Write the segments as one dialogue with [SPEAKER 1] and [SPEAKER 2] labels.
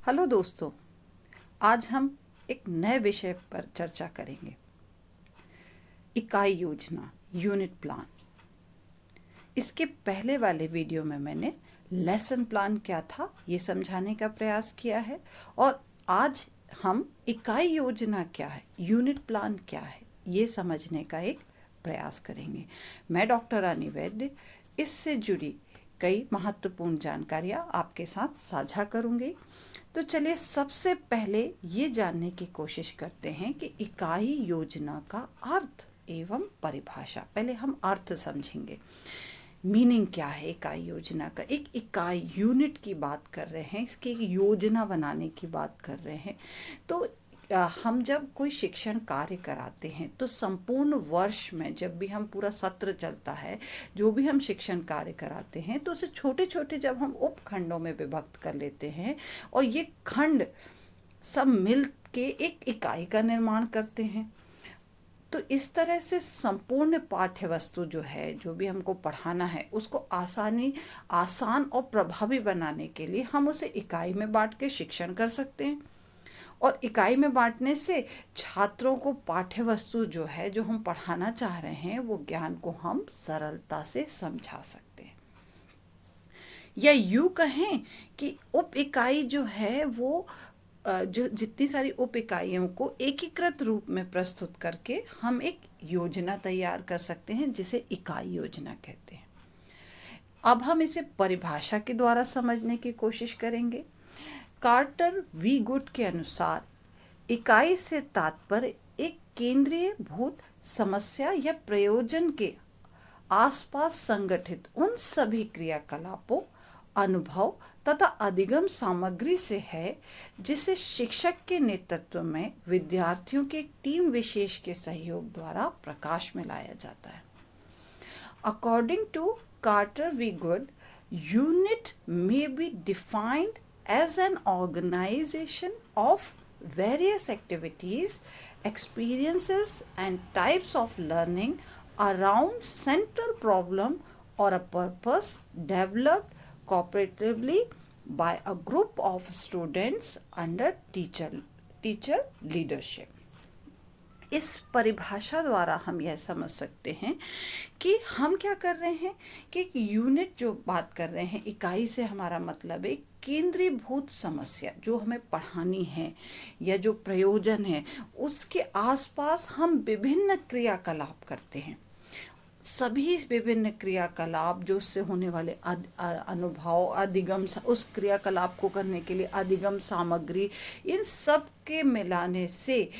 [SPEAKER 1] Hello दोस्तों, आज हम एक नए विषय पर चर्चा करेंगे। इकाई योजना, यूनिट प्लान। इसके पहले वाले वीडियो में मैंने लेसन प्लान क्या था ये समझाने का प्रयास किया है और आज हम इकाई योजना क्या है, यूनिट प्लान क्या है ये समझने का एक प्रयास करेंगे। मैं डॉक्टर रानी वैद्य इससे जुड़ी कई महत्वपूर्ण जानकारियाँ आपके साथ साझा करूँगी। तो चलिए सबसे पहले ये जानने की कोशिश करते हैं कि इकाई योजना का अर्थ एवं परिभाषा। पहले हम अर्थ समझेंगे, मीनिंग क्या है इकाई योजना का। एक इकाई यूनिट की बात कर रहे हैं, इसकी एक योजना बनाने की बात कर रहे हैं। तो हम जब कोई शिक्षण कार्य कराते हैं तो संपूर्ण वर्ष में जब भी हम पूरा सत्र चलता है, जो भी हम शिक्षण कार्य कराते हैं तो उसे छोटे छोटे जब हम उपखंडों में विभक्त कर लेते हैं और ये खंड सब मिल के एक इकाई का निर्माण करते हैं। तो इस तरह से संपूर्ण पाठ्य वस्तु जो है, जो भी हमको पढ़ाना है, उसको आसान और प्रभावी बनाने के लिए हम उसे इकाई में बांट के शिक्षण कर सकते हैं। और इकाई में बांटने से छात्रों को पाठ्य वस्तु जो है, जो हम पढ़ाना चाह रहे हैं, वो ज्ञान को हम सरलता से समझा सकते हैं। या यूं कहें कि उप इकाई जो है वो जो जितनी सारी उप इकाइयों को एकीकृत रूप में प्रस्तुत करके हम एक योजना तैयार कर सकते हैं, जिसे इकाई योजना कहते हैं। अब हम इसे परिभाषा के द्वारा समझने की कोशिश करेंगे। कार्टर वी गुड के अनुसार इकाई से तात्पर्य एक केंद्रीय भूत समस्या या प्रयोजन के आसपास संगठित उन सभी क्रियाकलापों, अनुभव तथा अधिगम सामग्री से है जिसे शिक्षक के नेतृत्व में विद्यार्थियों के टीम विशेष के सहयोग द्वारा प्रकाश में लाया जाता है। According to Carter V. Good, unit may be defined as an organization of various activities, experiences, and types of learning around central problem or a purpose developed cooperatively by a group of students under teacher leadership. इस परिभाषा द्वारा हम यह समझ सकते हैं कि हम क्या कर रहे हैं कि एक यूनिट जो बात कर रहे हैं, इकाई से हमारा मतलब एक केंद्रीभूत समस्या जो हमें पढ़ानी है या जो प्रयोजन है, उसके आसपास हम विभिन्न क्रियाकलाप करते हैं। सभी विभिन्न क्रियाकलाप जो उससे होने वाले अनुभव, अधिगम, उस क्रियाकलाप को करने के लिए अधिगम सामग्री, इन सब के मिलाने से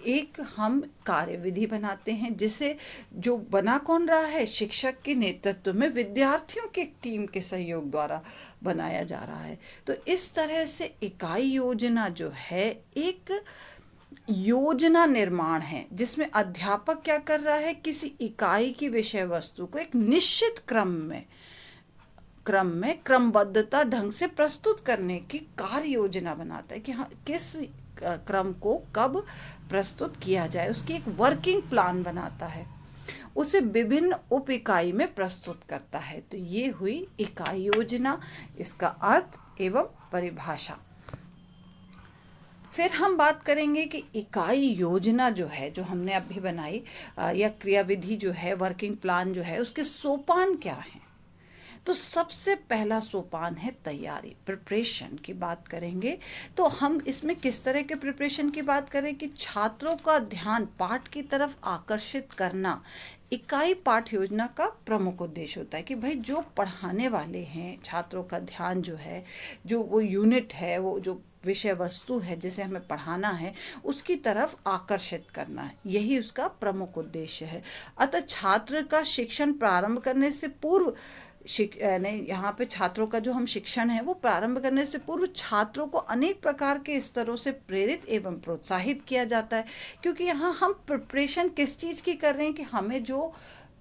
[SPEAKER 1] एक हम कार्यविधि बनाते हैं, जिसे जो बना कौन रहा है, शिक्षक के नेतृत्व में विद्यार्थियों के टीम के सहयोग द्वारा बनाया जा रहा है। तो इस तरह से इकाई योजना जो है एक योजना निर्माण है, जिसमें अध्यापक क्या कर रहा है, किसी इकाई की विषय वस्तु को एक निश्चित क्रम में क्रमबद्धता ढंग से प्रस्तुत करने की कार्य योजना बनाता है कि हाँ किस क्रम को कब प्रस्तुत किया जाए, उसकी एक वर्किंग प्लान बनाता है, उसे विभिन्न उप इकाई में प्रस्तुत करता है। तो ये हुई इकाई योजना, इसका अर्थ एवं परिभाषा। फिर हम बात करेंगे कि इकाई योजना जो है, जो हमने अभी बनाई या क्रियाविधि जो है, वर्किंग प्लान जो है, उसके सोपान क्या हैं। तो सबसे पहला सोपान है तैयारी, प्रिपरेशन की बात करेंगे। तो हम इसमें किस तरह के प्रिपरेशन की बात करें कि छात्रों का ध्यान पाठ की तरफ आकर्षित करना इकाई पाठ योजना का प्रमुख उद्देश्य होता है कि भाई जो पढ़ाने वाले हैं, छात्रों का ध्यान जो है, जो वो यूनिट है, वो जो विषय वस्तु है जिसे हमें पढ़ाना है, उसकी तरफ आकर्षित करना है, यही उसका प्रमुख उद्देश्य है। अतः छात्र का शिक्षण प्रारंभ करने से पूर्व यहाँ पे छात्रों का जो हम शिक्षण है वो प्रारंभ करने से पूर्व छात्रों को अनेक प्रकार के स्तरों से प्रेरित एवं प्रोत्साहित किया जाता है। क्योंकि यहाँ हम प्रिपरेशन किस चीज़ की कर रहे हैं कि हमें जो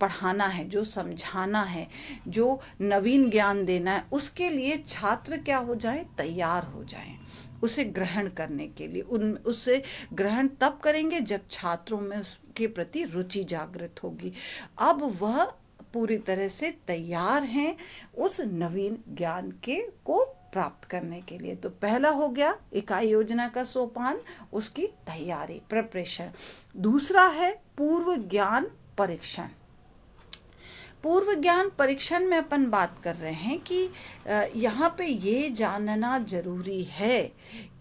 [SPEAKER 1] पढ़ाना है, जो समझाना है, जो नवीन ज्ञान देना है, उसके लिए छात्र क्या हो जाए, तैयार हो जाएं उसे ग्रहण करने के लिए। उसे ग्रहण तब करेंगे जब छात्रों में उसके प्रति रुचि जागृत होगी। अब वह पूरी तरह से तैयार हैं उस नवीन ज्ञान को प्राप्त करने के लिए। तो पहला हो गया इकाई योजना का सोपान, उसकी तैयारी, प्रिपरेशन। दूसरा है पूर्व ज्ञान परीक्षण। पूर्व ज्ञान परीक्षण में अपन बात कर रहे हैं कि यहाँ पे ये जानना जरूरी है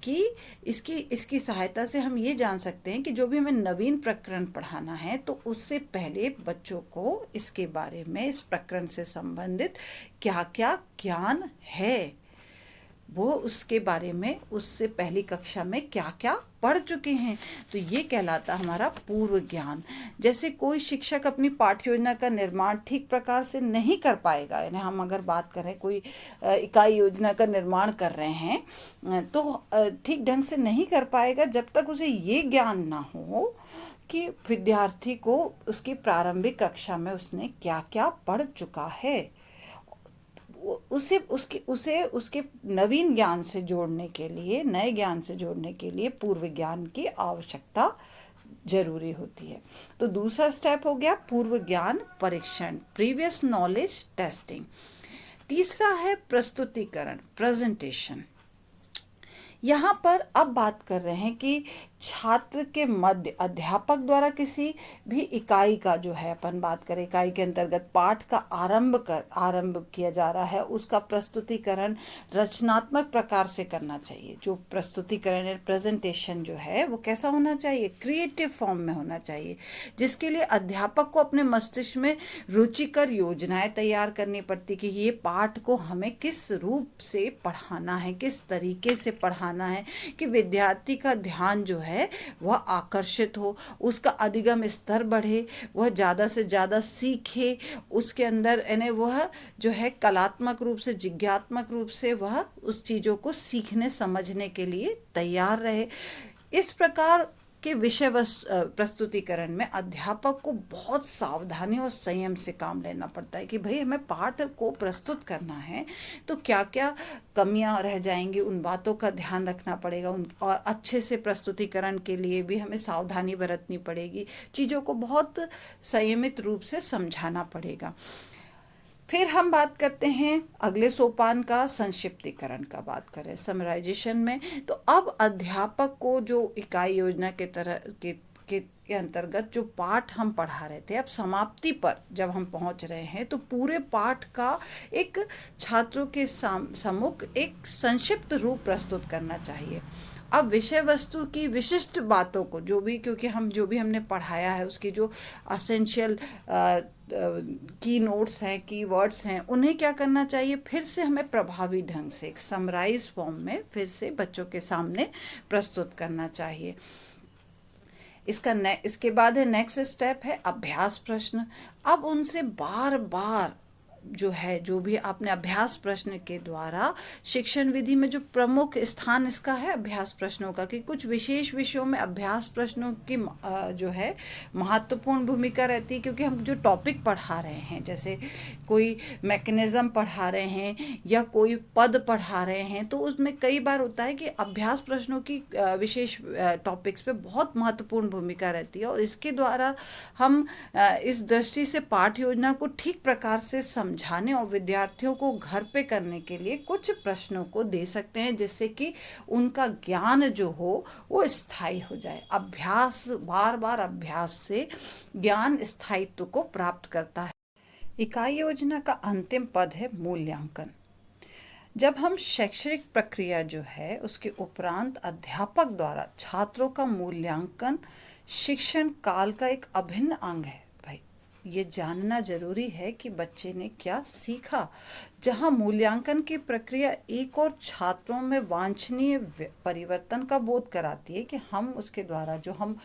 [SPEAKER 1] कि इसकी सहायता से हम ये जान सकते हैं कि जो भी हमें नवीन प्रकरण पढ़ाना है तो उससे पहले बच्चों को इसके बारे में, इस प्रकरण से संबंधित क्या क्या ज्ञान है, वो उसके बारे में उससे पहली कक्षा में क्या क्या पढ़ चुके हैं। तो ये कहलाता हमारा पूर्व ज्ञान। जैसे कोई शिक्षक अपनी पाठ्य योजना का निर्माण ठीक प्रकार से नहीं कर पाएगा, यानी हम अगर बात करें कोई इकाई योजना का निर्माण कर रहे हैं तो ठीक ढंग से नहीं कर पाएगा जब तक उसे ये ज्ञान ना हो कि विद्यार्थी को उसकी प्रारंभिक कक्षा में उसने क्या क्या पढ़ चुका है। उसे उसके नवीन ज्ञान से जोड़ने के लिए, नए ज्ञान से जोड़ने के लिए पूर्व ज्ञान की आवश्यकता जरूरी होती है। तो दूसरा स्टेप हो गया पूर्व ज्ञान परीक्षण, प्रीवियस नॉलेज टेस्टिंग। तीसरा है प्रस्तुतिकरण, प्रेजेंटेशन। यहाँ पर अब बात कर रहे हैं कि छात्र के मध्य अध्यापक द्वारा किसी भी इकाई का, जो है अपन बात करें इकाई के अंतर्गत पाठ का आरंभ किया जा रहा है, उसका प्रस्तुतिकरण रचनात्मक प्रकार से करना चाहिए। जो प्रस्तुतिकरण प्रेजेंटेशन जो है वो कैसा होना चाहिए, क्रिएटिव फॉर्म में होना चाहिए, जिसके लिए अध्यापक को अपने मस्तिष्क में रुचिकर योजनाएं तैयार करनी पड़ती कि ये पाठ को हमें किस रूप से पढ़ाना है, किस तरीके से पढ़ाना है कि विद्यार्थी का ध्यान जो है वह आकर्षित हो, उसका अधिगम स्तर बढ़े, वह ज़्यादा से ज़्यादा सीखे, उसके अंदर यानी वह जो है कलात्मक रूप से, जिज्ञात्मक रूप से वह उस चीज़ों को सीखने समझने के लिए तैयार रहे। इस प्रकार के विषय प्रस्तुतिकरण में अध्यापक को बहुत सावधानी और संयम से काम लेना पड़ता है कि भाई हमें पाठ को प्रस्तुत करना है तो क्या क्या कमियां रह जाएंगी, उन बातों का ध्यान रखना पड़ेगा। और अच्छे से प्रस्तुतिकरण के लिए भी हमें सावधानी बरतनी पड़ेगी, चीज़ों को बहुत संयमित रूप से समझाना पड़ेगा। फिर हम बात करते हैं अगले सोपान का, संक्षिप्तीकरण का बात करें, समराइजेशन में। तो अब अध्यापक को जो इकाई योजना के तरह के अंतर्गत जो पाठ हम पढ़ा रहे थे, अब समाप्ति पर जब हम पहुंच रहे हैं तो पूरे पाठ का एक छात्रों के सम्मुख एक संक्षिप्त रूप प्रस्तुत करना चाहिए। अब विषय वस्तु की विशिष्ट बातों को क्योंकि हम जो भी हमने पढ़ाया है उसकी जो असेंशियल की नोट्स हैं, की वर्ड्स हैं, उन्हें क्या करना चाहिए, फिर से हमें प्रभावी ढंग से एक समराइज फॉर्म में फिर से बच्चों के सामने प्रस्तुत करना चाहिए। इसके बाद है नेक्स्ट स्टेप है अभ्यास प्रश्न। अब उनसे बार बार जो भी आपने अभ्यास प्रश्न के द्वारा, शिक्षण विधि में जो प्रमुख स्थान इसका है अभ्यास प्रश्नों का, कि कुछ विशेष विषयों में अभ्यास प्रश्नों की जो है महत्वपूर्ण भूमिका रहती है, क्योंकि हम जो टॉपिक पढ़ा रहे हैं, जैसे कोई मैकेनिज्म पढ़ा रहे हैं या कोई पद पढ़ा रहे हैं, तो उसमें कई बार होता है कि अभ्यास प्रश्नों की विशेष टॉपिक्स पे बहुत महत्वपूर्ण भूमिका रहती है। और इसके द्वारा हम इस दृष्टि से पाठ योजना को ठीक प्रकार से समझाने और विद्यार्थियों को घर पे करने के लिए कुछ प्रश्नों को दे सकते हैं, जिससे कि उनका ज्ञान जो हो वो स्थायी हो जाए। अभ्यास, बार बार अभ्यास से ज्ञान स्थायित्व को प्राप्त करता है। इकाई योजना का अंतिम पद है मूल्यांकन। जब हम शैक्षणिक प्रक्रिया जो है उसके उपरांत अध्यापक द्वारा छात्रों का मूल्यांकन शिक्षण काल का एक अभिन्न अंग है। ये जानना जरूरी है कि बच्चे ने क्या सीखा। जहां मूल्यांकन की प्रक्रिया एक और छात्रों में वांछनीय परिवर्तन का बोध कराती है कि हम उसके द्वारा जो हम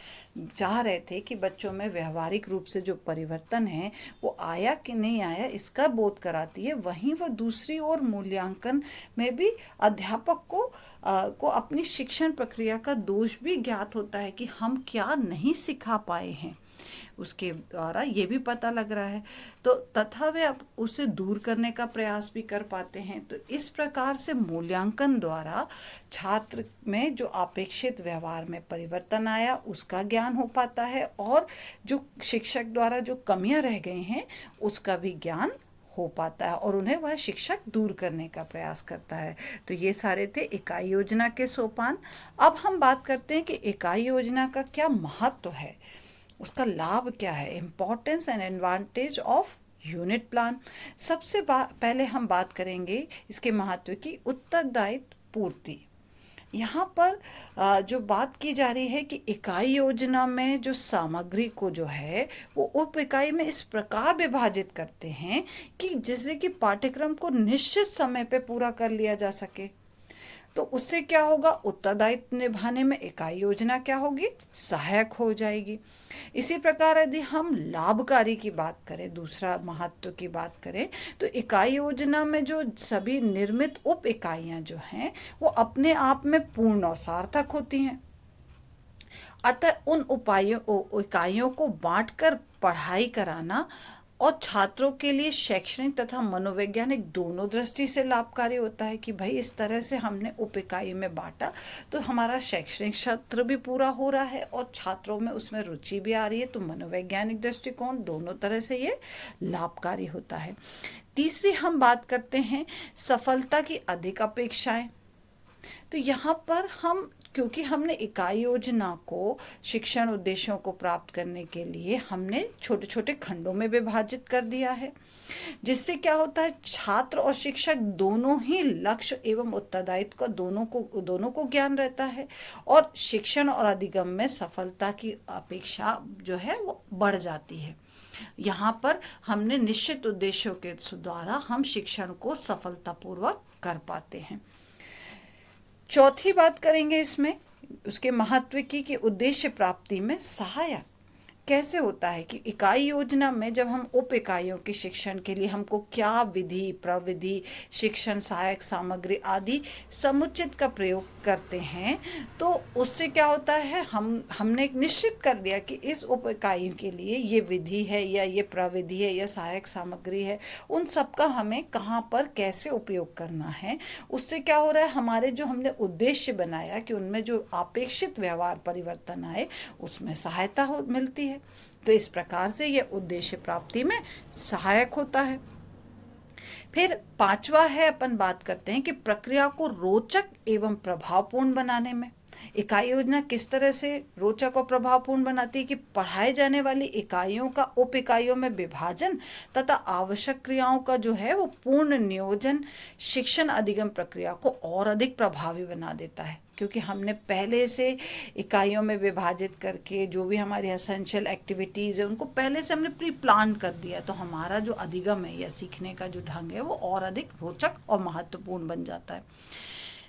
[SPEAKER 1] चाह रहे थे कि बच्चों में व्यवहारिक रूप से जो परिवर्तन है वो आया कि नहीं आया, इसका बोध कराती है, वहीं वह दूसरी ओर मूल्यांकन में भी अध्यापक को अपनी शिक्षण प्रक्रिया का दोष भी ज्ञात होता है कि हम क्या नहीं सिखा पाए हैं, उसके द्वारा ये भी पता लग रहा है, तो तथा वे अब उसे दूर करने का प्रयास भी कर पाते हैं। तो इस प्रकार से मूल्यांकन द्वारा छात्र में जो अपेक्षित व्यवहार में परिवर्तन आया उसका ज्ञान हो पाता है, और जो शिक्षक द्वारा जो कमियां रह गई हैं उसका भी ज्ञान हो पाता है और उन्हें वह शिक्षक दूर करने का प्रयास करता है। तो ये सारे थे इकाई योजना के सोपान। अब हम बात करते हैं कि इकाई योजना का क्या महत्व है, उसका लाभ क्या है, importance and advantage of unit plan. सबसे पहले हम बात करेंगे इसके महत्व की, उत्तरदायित्व पूर्ति। यहाँ पर जो बात की जा रही है कि इकाई योजना में जो सामग्री को जो है वो उप इकाई में इस प्रकार विभाजित करते हैं कि जिससे कि पाठ्यक्रम को निश्चित समय पे पूरा कर लिया जा सके। तो उससे क्या होगा, उत्तरदायित्व निभाने में इकाई योजना क्या होगी, सहायक हो जाएगी। इसी प्रकार यदि हम लाभकारी की बात करें, दूसरा महत्व की बात करें, तो इकाई योजना में जो सभी निर्मित उप इकाइयाँ जो हैं वो अपने आप में पूर्ण और सार्थक होती हैं। अतः उन इकाइयों को बांटकर पढ़ाई कराना और छात्रों के लिए शैक्षणिक तथा मनोवैज्ञानिक दोनों दृष्टि से लाभकारी होता है कि भाई इस तरह से हमने उप इकाई में बांटा तो हमारा शैक्षणिक सत्र भी पूरा हो रहा है और छात्रों में उसमें रुचि भी आ रही है, तो मनोवैज्ञानिक दृष्टिकोण दोनों तरह से ये लाभकारी होता है। तीसरी हम बात करते हैं सफलता की अधिक अपेक्षाएं। तो यहाँ पर हम, क्योंकि हमने इकाई योजना को शिक्षण उद्देश्यों को प्राप्त करने के लिए हमने छोटे छोटे खंडों में विभाजित कर दिया है, जिससे क्या होता है, छात्र और शिक्षक दोनों ही लक्ष्य एवं उत्तरदायित्व का दोनों को ज्ञान रहता है और शिक्षण और अधिगम में सफलता की अपेक्षा जो है वो बढ़ जाती है। यहाँ पर हमने निश्चित उद्देश्यों के द्वारा हम शिक्षण को सफलतापूर्वक कर पाते हैं। चौथी बात करेंगे इसमें उसके महत्व की कि उद्देश्य प्राप्ति में सहायक कैसे होता है कि इकाई योजना में जब हम उप इकाइयों के शिक्षण के लिए हमको क्या विधि, प्रविधि, शिक्षण सहायक सामग्री आदि समुचित का प्रयोग करते हैं, तो उससे क्या होता है, हमने एक निश्चित कर दिया कि इस उप इकाई के लिए ये विधि है या ये प्रविधि है या सहायक सामग्री है, उन सब का हमें कहाँ पर कैसे उपयोग करना है। उससे क्या हो रहा है, हमारे जो हमने उद्देश्य बनाया कि उनमें जो अपेक्षित व्यवहार परिवर्तन आए उसमें सहायता मिलती है। तो इस प्रकार से यह उद्देश्य प्राप्ति में सहायक होता है। फिर पांचवा है, अपन बात करते हैं कि प्रक्रिया को रोचक एवं प्रभावपूर्ण बनाने में इकाई योजना किस तरह से रोचक और प्रभावपूर्ण बनाती है कि पढ़ाए जाने वाली इकाइयों का उप इकाइयों में विभाजन तथा आवश्यक क्रियाओं का जो है वो पूर्ण नियोजन शिक्षण अधिगम प्रक्रिया को और अधिक प्रभावी बना देता है, क्योंकि हमने पहले से इकाइयों में विभाजित करके जो भी हमारी एसेंशियल एक्टिविटीज़ है उनको पहले से हमने प्री प्लान कर दिया, तो हमारा जो अधिगम है या सीखने का जो ढंग है वो और अधिक रोचक और महत्वपूर्ण बन जाता है।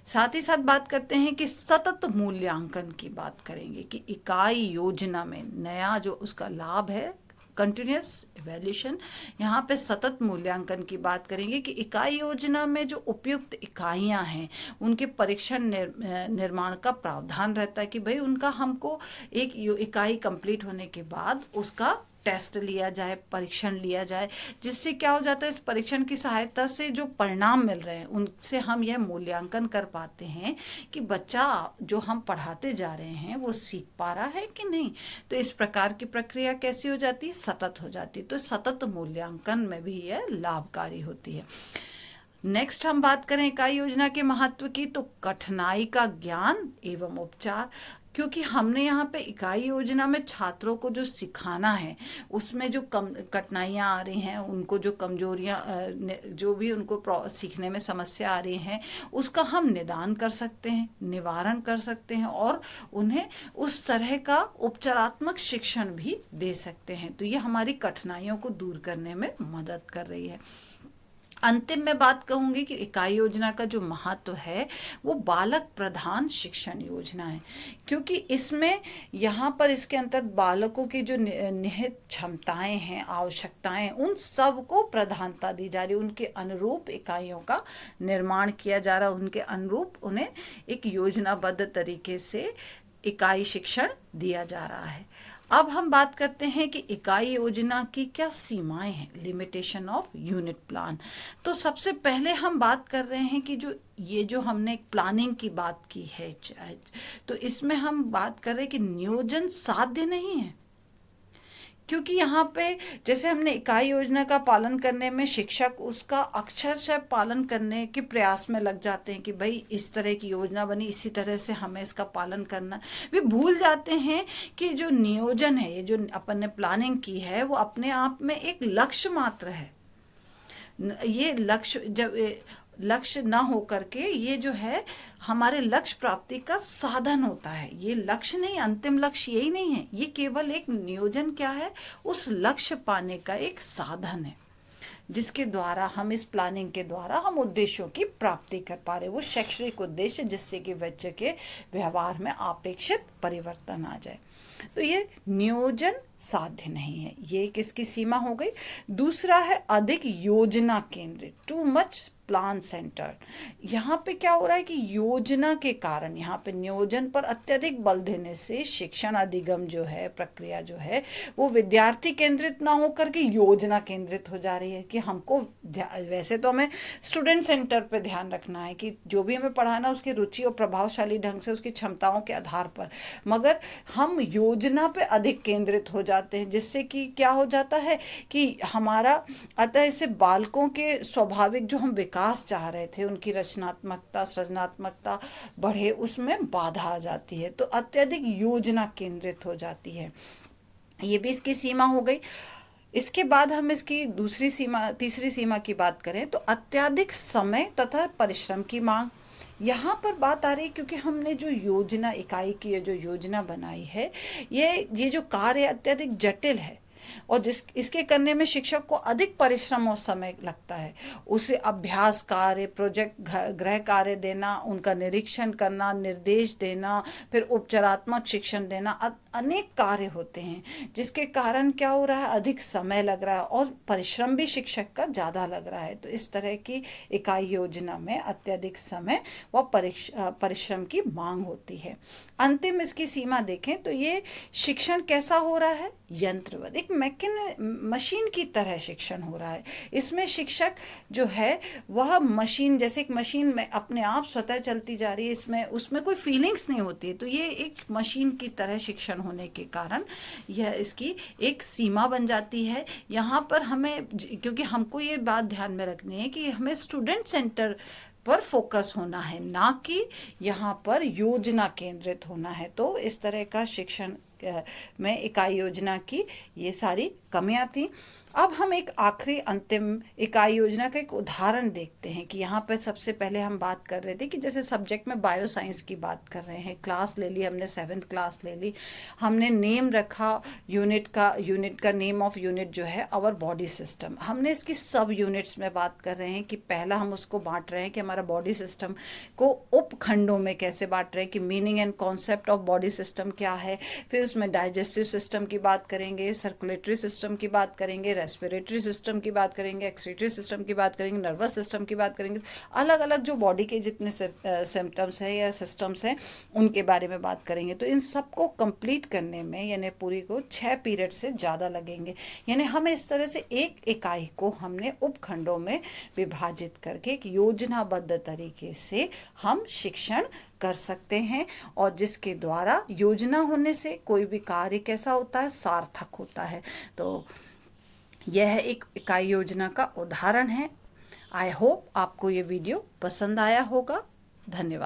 [SPEAKER 1] साथ ही साथ बात करते हैं कि सतत मूल्यांकन की बात करेंगे कि इकाई योजना में नया जो उसका लाभ है कंटिन्यूस इवैल्यूएशन, यहाँ पे सतत मूल्यांकन की बात करेंगे कि इकाई योजना में जो उपयुक्त इकाइयाँ हैं उनके परीक्षण निर्माण का प्रावधान रहता है कि भाई उनका हमको एक इकाई कंप्लीट होने के बाद उसका टेस्ट लिया जाए, परीक्षण लिया जाए, जिससे क्या हो जाता है, इस परीक्षण की सहायता से जो परिणाम मिल रहे हैं उनसे हम यह मूल्यांकन कर पाते हैं कि बच्चा जो हम पढ़ाते जा रहे हैं वो सीख पा रहा है कि नहीं। तो इस प्रकार की प्रक्रिया कैसी हो जाती है, सतत हो जाती है। तो सतत मूल्यांकन में भी यह लाभकारी होती है। नेक्स्ट हम बात करें इकाई योजना के महत्व की, तो कठिनाई का ज्ञान एवं उपचार, क्योंकि हमने यहाँ पे इकाई योजना में छात्रों को जो सिखाना है उसमें जो कठिनाइयाँ आ रही हैं, उनको जो कमजोरियाँ जो भी उनको सीखने में समस्या आ रही हैं उसका हम निदान कर सकते हैं, निवारण कर सकते हैं और उन्हें उस तरह का उपचारात्मक शिक्षण भी दे सकते हैं। तो ये हमारी कठिनाइयों को दूर करने में मदद कर रही है। अंतिम में बात कहूँगी कि इकाई योजना का जो महत्व है वो बालक प्रधान शिक्षण योजना है, क्योंकि इसमें यहाँ पर इसके अंतर्गत बालकों की जो निहित क्षमताएं हैं, आवश्यकताएं, उन सब को प्रधानता दी जा रही है, उनके अनुरूप इकाइयों का निर्माण किया जा रहा है, उनके अनुरूप उन्हें एक योजनाबद्ध तरीके से इकाई शिक्षण दिया जा रहा है। अब हम बात करते हैं कि इकाई योजना की क्या सीमाएं हैं, लिमिटेशन ऑफ यूनिट प्लान। तो सबसे पहले हम बात कर रहे हैं कि जो हमने प्लानिंग की बात की है, तो इसमें हम बात कर रहे हैं कि नियोजन साध्य नहीं है, क्योंकि यहाँ पे जैसे हमने इकाई योजना का पालन करने में शिक्षक उसका अक्षरशः पालन करने के प्रयास में लग जाते हैं कि भाई इस तरह की योजना बनी, इसी तरह से हमें इसका पालन करना। वे भूल जाते हैं कि जो नियोजन है, ये जो अपन ने प्लानिंग की है, वो अपने आप में एक लक्ष्य मात्र है। ये लक्ष्य जब लक्ष्य ना हो करके ये जो है हमारे लक्ष्य प्राप्ति का साधन होता है। ये लक्ष्य नहीं, अंतिम लक्ष्य यही नहीं है। ये केवल एक नियोजन क्या है, उस लक्ष्य पाने का एक साधन है, जिसके द्वारा हम इस प्लानिंग के द्वारा हम उद्देश्यों की प्राप्ति कर पा रहे। वो शैक्षणिक उद्देश्य जिससे कि बच्चे के व्यवहार में अपेक्षित परिवर्तन आ जाए। तो ये नियोजन साध्य नहीं है। ये किसकी सीमा हो गई। दूसरा है अधिक योजना केंद्रित, टू मच प्लान सेंटर। यहाँ पे क्या हो रहा है कि योजना के कारण यहाँ पे नियोजन पर अत्यधिक बल देने से शिक्षण अधिगम जो है, प्रक्रिया जो है, वो विद्यार्थी केंद्रित ना होकर के योजना केंद्रित हो जा रही है। कि हमको वैसे तो हमें स्टूडेंट सेंटर पे ध्यान रखना है कि जो भी हमें पढ़ाना उसकी रुचि और प्रभावशाली ढंग से उसकी क्षमताओं के आधार पर, मगर हम योजना पे अधिक केंद्रित हो जाते हैं, जिससे कि क्या हो जाता है कि हमारा अतः इससे बालकों के स्वाभाविक जो हम विकास चाह रहे थे, उनकी रचनात्मकता, सृजनात्मकता बढ़े, उसमें बाधा आ जाती है। तो अत्यधिक योजना केंद्रित हो जाती है। ये भी इसकी सीमा हो गई। इसके बाद हम इसकी दूसरी सीमा, तीसरी सीमा की बात करें तो अत्यधिक समय तथा परिश्रम की मांग। यहाँ पर बात आ रही है क्योंकि हमने जो योजना इकाई की जो योजना बनाई है, ये जो कार्य अत्यधिक जटिल है और इसके करने में शिक्षक को अधिक परिश्रम और समय लगता है। उसे अभ्यास कार्य, प्रोजेक्ट, गृह कार्य देना, उनका निरीक्षण करना, निर्देश देना, फिर उपचारात्मक शिक्षण देना, अनेक कार्य होते हैं, जिसके कारण क्या हो रहा है, अधिक समय लग रहा है और परिश्रम भी शिक्षक का ज़्यादा लग रहा है। तो इस तरह की इकाई योजना में अत्यधिक समय व परिश्रम की मांग होती है। अंतिम इसकी सीमा देखें तो ये शिक्षण कैसा हो रहा है, यंत्रवत, एक मशीन की तरह शिक्षण हो रहा है। इसमें शिक्षक जो है वह मशीन, जैसे एक मशीन में अपने आप स्वतः चलती जा रही है, इसमें उसमें कोई फीलिंग्स नहीं होती है। तो ये एक मशीन की तरह शिक्षण होने के कारण यह इसकी एक सीमा बन जाती है। यहाँ पर हमें, क्योंकि हमको ये बात ध्यान में रखनी है कि हमें स्टूडेंट सेंटर पर फोकस होना है, ना कि यहाँ पर योजना केंद्रित होना है। तो इस तरह का शिक्षण में इकाई योजना की ये सारी कमियां थी। अब हम एक आखिरी अंतिम इकाई योजना का एक उदाहरण देखते हैं कि यहाँ पर सबसे पहले हम बात कर रहे थे कि जैसे सब्जेक्ट में बायो साइंस की बात कर रहे हैं, क्लास ले ली हमने, 7th क्लास ले ली, हमने नेम रखा यूनिट का नेम ऑफ यूनिट जो है आवर बॉडी सिस्टम। हमने इसकी सब यूनिट्स में बात कर रहे हैं कि पहला हम उसको बांट रहे हैं कि हमारा बॉडी सिस्टम को उपखंडों में कैसे बांट रहे हैं, कि meaning and concept of body system क्या है। फिर उसमें डाइजेस्टिव सिस्टम की बात करेंगे, सर्कुलेटरी सिस्टम की बात करेंगे, रेस्पिरेटरी सिस्टम की बात करेंगे, एक्सक्रीटरी सिस्टम की बात करेंगे, नर्वस सिस्टम की बात करेंगे। अलग अलग जो बॉडी के जितने सिम्टम्स हैं या सिस्टम्स हैं उनके बारे में बात करेंगे। तो इन सबको कंप्लीट करने में यानी पूरी को 6 पीरियड से ज़्यादा लगेंगे। यानी हमें इस तरह से एक इकाई को हमने उपखंडों में विभाजित करके एक योजनाबद्ध तरीके से हम शिक्षण कर सकते हैं, और जिसके द्वारा योजना होने से कोई भी कार्य कैसा होता है, सार्थक होता है। तो यह एक इकाई योजना का उदाहरण है। आई होप आपको ये वीडियो पसंद आया होगा। धन्यवाद।